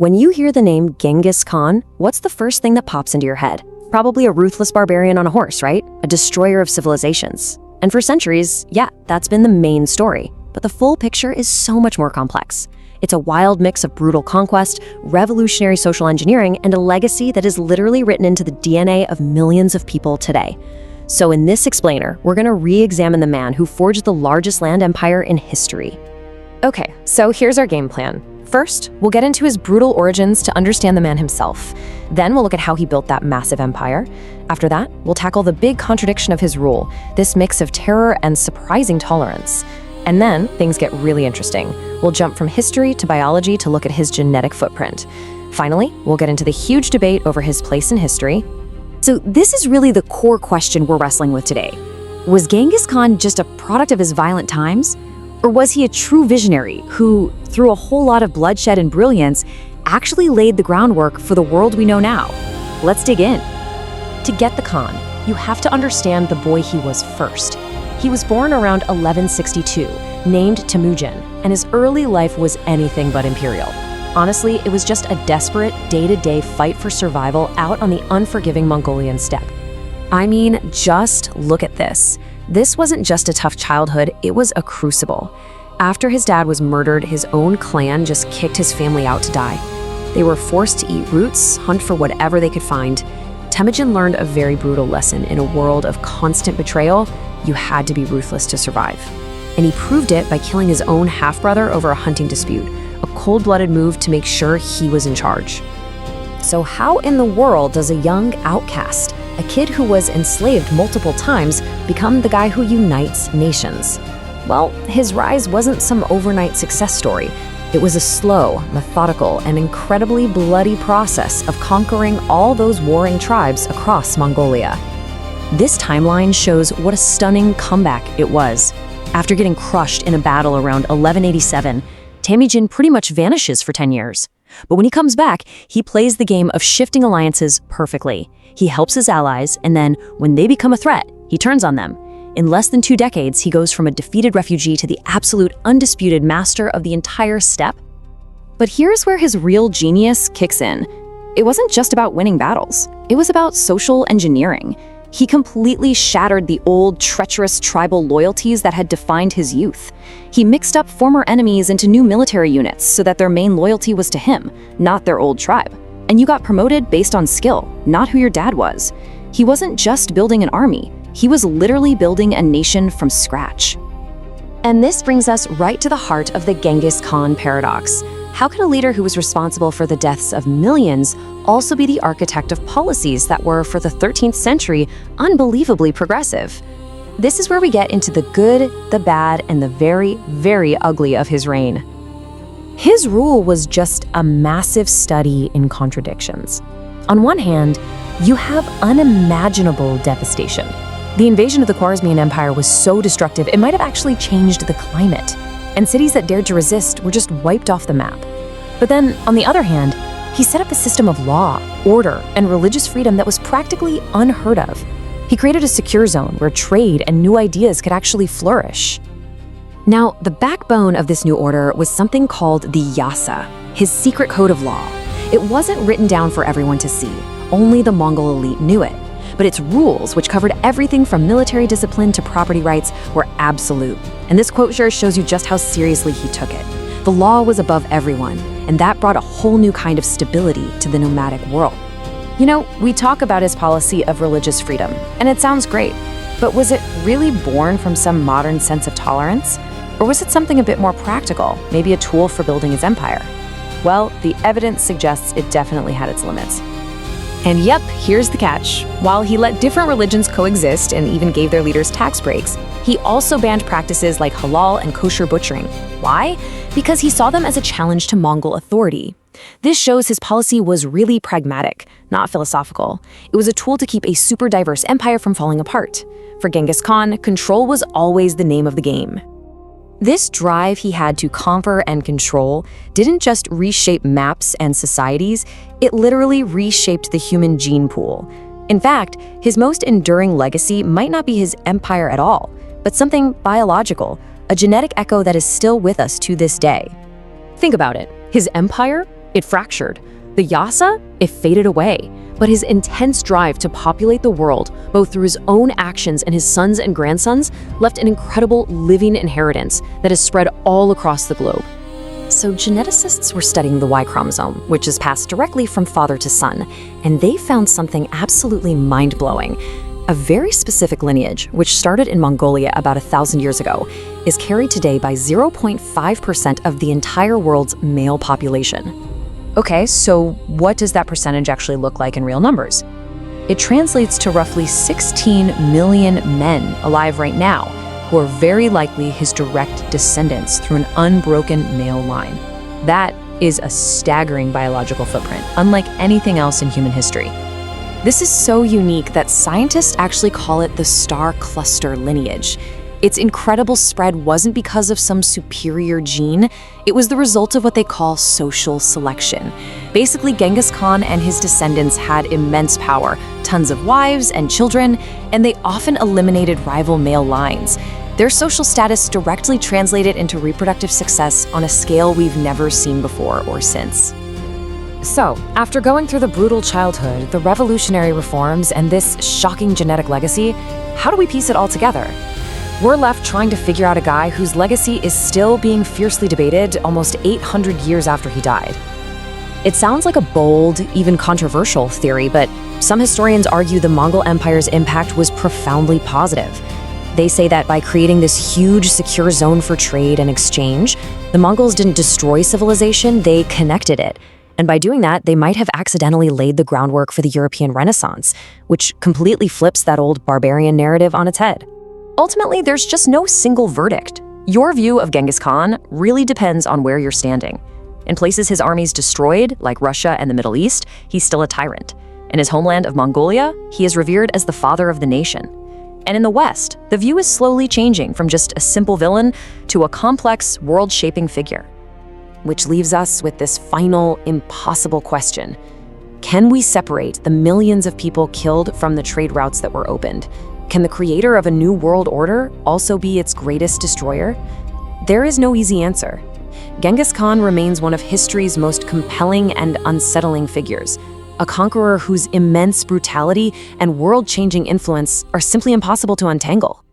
When you hear the name Genghis Khan, what's the first thing that pops into your head? Probably a ruthless barbarian on a horse, right? A destroyer of civilizations. And for centuries, yeah, that's been the main story. But the full picture is so much more complex. It's a wild mix of brutal conquest, revolutionary social engineering, and a legacy that is literally written into the DNA of millions of people today. So in this explainer, we're going to re-examine the man who forged the largest land empire in history. Okay, so here's our game plan. First, we'll get into his brutal origins to understand the man himself. Then we'll look at how he built that massive empire. After that, we'll tackle the big contradiction of his rule, this mix of terror and surprising tolerance. And then things get really interesting. We'll jump from history to biology to look at his genetic footprint. Finally, we'll get into the huge debate over his place in history. So this is really the core question we're wrestling with today. Was Genghis Khan just a product of his violent times? Or was he a true visionary who, through a whole lot of bloodshed and brilliance, actually laid the groundwork for the world we know now? Let's dig in. To get the Khan, you have to understand the boy he was first. He was born around 1162, named Temujin, and his early life was anything but imperial. Honestly, it was just a desperate, day-to-day fight for survival out on the unforgiving Mongolian steppe. I mean, just look at this. This wasn't just a tough childhood, it was a crucible. After his dad was murdered, his own clan just kicked his family out to die. They were forced to eat roots, hunt for whatever they could find. Temujin learned a very brutal lesson. In a world of constant betrayal, you had to be ruthless to survive. And he proved it by killing his own half-brother over a hunting dispute, a cold-blooded move to make sure he was in charge. So how in the world does a young outcast, a kid who was enslaved multiple times, become the guy who unites nations? Well, his rise wasn't some overnight success story. It was a slow, methodical, and incredibly bloody process of conquering all those warring tribes across Mongolia. This timeline shows what a stunning comeback it was. After getting crushed in a battle around 1187, Temujin pretty much vanishes for 10 years. But when he comes back, he plays the game of shifting alliances perfectly. He helps his allies, and then, when they become a threat, he turns on them. In less than 2 decades, he goes from a defeated refugee to the absolute undisputed master of the entire steppe. But here's where his real genius kicks in. It wasn't just about winning battles. It was about social engineering. He completely shattered the old, treacherous tribal loyalties that had defined his youth. He mixed up former enemies into new military units so that their main loyalty was to him, not their old tribe. And you got promoted based on skill, not who your dad was. He wasn't just building an army. He was literally building a nation from scratch. And this brings us right to the heart of the Genghis Khan paradox. How can a leader who was responsible for the deaths of millions also be the architect of policies that were, for the 13th century, unbelievably progressive? This is where we get into the good, the bad, and the very, very ugly of his reign. His rule was just a massive study in contradictions. On one hand, you have unimaginable devastation. The invasion of the Khwarezmian Empire was so destructive, it might have actually changed the climate, and cities that dared to resist were just wiped off the map. But then, on the other hand, he set up a system of law, order, and religious freedom that was practically unheard of. He created a secure zone where trade and new ideas could actually flourish. Now, the backbone of this new order was something called the Yasa, his secret code of law. It wasn't written down for everyone to see. Only the Mongol elite knew it. But its rules, which covered everything from military discipline to property rights, were absolute. And this quote sure shows you just how seriously he took it. The law was above everyone, and that brought a whole new kind of stability to the nomadic world. You know, we talk about his policy of religious freedom, and it sounds great, but was it really born from some modern sense of tolerance? Or was it something a bit more practical, maybe a tool for building his empire? Well, the evidence suggests it definitely had its limits. And yep, here's the catch. While he let different religions coexist and even gave their leaders tax breaks, he also banned practices like halal and kosher butchering. Why? Because he saw them as a challenge to Mongol authority. This shows his policy was really pragmatic, not philosophical. It was a tool to keep a super diverse empire from falling apart. For Genghis Khan, control was always the name of the game. This drive he had to conquer and control didn't just reshape maps and societies, it literally reshaped the human gene pool. In fact, his most enduring legacy might not be his empire at all, but something biological, a genetic echo that is still with us to this day. Think about it. His empire? It fractured. The Yasa, it faded away. But his intense drive to populate the world, both through his own actions and his sons and grandsons, left an incredible living inheritance that has spread all across the globe. So geneticists were studying the Y chromosome, which is passed directly from father to son, and they found something absolutely mind-blowing. A very specific lineage, which started in Mongolia about 1,000 years ago, is carried today by 0.5% of the entire world's male population. Okay, so what does that percentage actually look like in real numbers? It translates to roughly 16 million men alive right now, who are very likely his direct descendants through an unbroken male line. That is a staggering biological footprint, unlike anything else in human history. This is so unique that scientists actually call it the star cluster lineage. Its incredible spread wasn't because of some superior gene, it was the result of what they call social selection. Basically, Genghis Khan and his descendants had immense power, tons of wives and children, and they often eliminated rival male lines. Their social status directly translated into reproductive success on a scale we've never seen before or since. So, after going through the brutal childhood, the revolutionary reforms, and this shocking genetic legacy, how do we piece it all together? We're left trying to figure out a guy whose legacy is still being fiercely debated almost 800 years after he died. It sounds like a bold, even controversial theory, but some historians argue the Mongol Empire's impact was profoundly positive. They say that by creating this huge, secure zone for trade and exchange, the Mongols didn't destroy civilization, they connected it. And by doing that, they might have accidentally laid the groundwork for the European Renaissance, which completely flips that old barbarian narrative on its head. Ultimately, there's just no single verdict. Your view of Genghis Khan really depends on where you're standing. In places his armies destroyed, like Russia and the Middle East, he's still a tyrant. In his homeland of Mongolia, he is revered as the father of the nation. And in the West, the view is slowly changing from just a simple villain to a complex, world-shaping figure. Which leaves us with this final, impossible question. Can we separate the millions of people killed from the trade routes that were opened? Can the creator of a new world order also be its greatest destroyer? There is no easy answer. Genghis Khan remains one of history's most compelling and unsettling figures, a conqueror whose immense brutality and world-changing influence are simply impossible to untangle.